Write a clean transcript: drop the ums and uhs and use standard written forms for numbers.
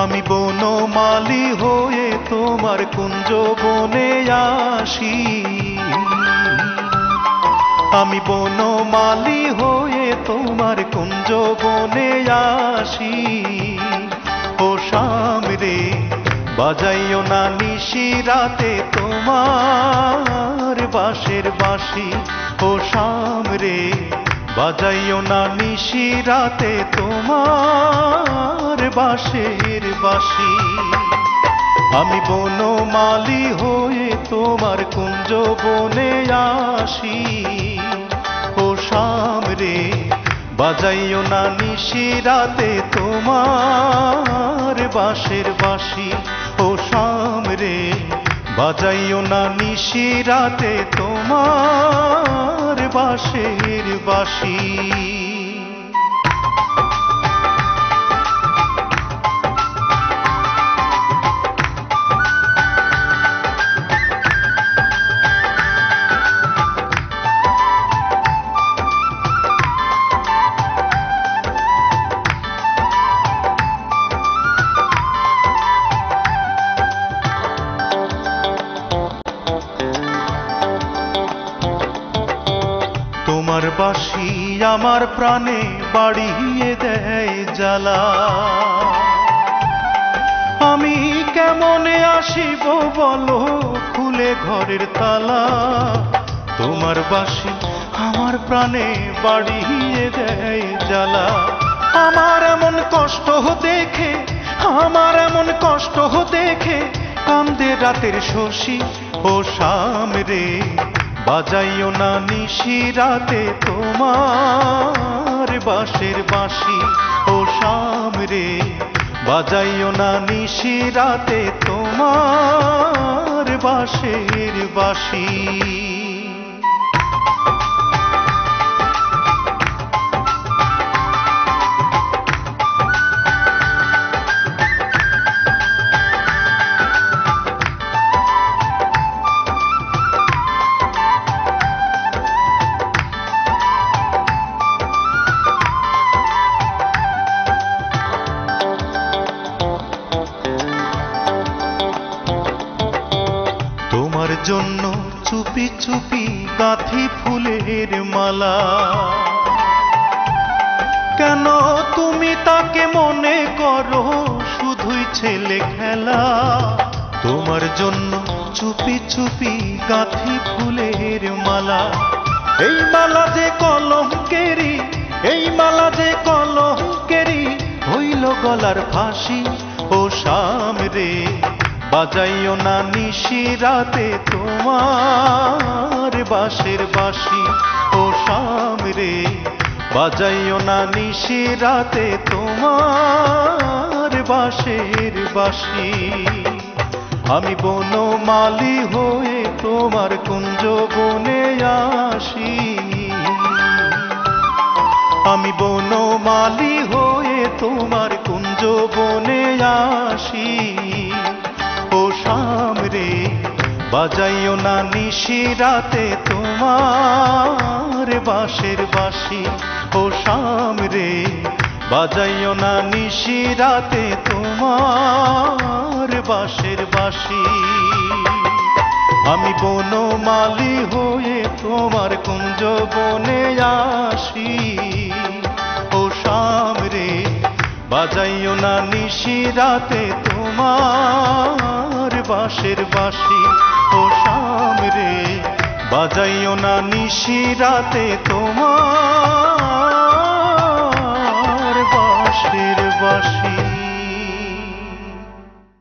আমি বনমালী হয়ে তোমার কুঞ্জ বনে আসি, আমি বনমালী হয়ে তোমার কুঞ্জ বনে আসি। ও শাম রে বাজাইও না নিশি রাতে তোমার বাঁশের বাঁশি। ও শাম রে বাজাইও না নিশি রাতে তোমার বাঁশের বাঁশি। আমি বনমালী হয়ে তোমার কুঞ্জ বনে আসি। ও শাম রে বাজাইও না নিশি রাতে তোমার বাঁশের বাঁশি। ও শাম রে বাজাইও না নিশি রাতে তোমার বাঁশের বাঁশি। তোমার বাঁশি আমার প্রাণে বাড়িয়ে দেয় জ্বালা, আমি কেমনে আসিব বলো খুলে ঘরের তালা। তোমার বাঁশি আমার প্রাণে বাড়িয়ে দেয় জ্বালা, আমার এমন কষ্ট দেখে, আমার এমন কষ্ট দেখে কান্দে রাতের শশী। ও শাম রে বাজাইও না নিশি রাতে তোমার বাঁশের বাঁশি। ও শাম রে বাজাইও না নিশি রাতে তোমার বাঁশের বাঁশি। তোমার জন্য চুপি চুপি গাঁথি ফুলের মালা, কেন তুমি তাকে মনে করো শুধুই ছেলে খেলা। তোমার জন্য চুপি চুপি গাঁথি ফুলের মালা, এই মালা যে কলঙ্কেরি, এই মালা যে কলঙ্কেরি হইল গলার ফাঁসি। ও শাম রে বাজাইও না নিশি রাতে তোমার বাঁশের বাঁশি। ও শাম রে বাজাইও না নিশি রাতে তোমার বাঁশের বাঁশি। আমি বনমালী হয়ে তোমার কুঞ্জ বনে আসি, আমি বনমালী হয়ে তোমার কুঞ্জ বনে আসি। ও শাম রে বাজাইও না নিশি রাতে তোমার বাঁশের বাঁশি। ও শাম রে বাজাইও না নিশি রাতে তোমার বাঁশের বাঁশি। আমি বনমালী হয়ে তোমার কুঞ্জ বনে আসি। ও শাম রে বাজাইও না নিশি রাতে তোমার বাঁশের বাঁশি। ও শাম রে বাজাইও না নিশি রাতে তোমার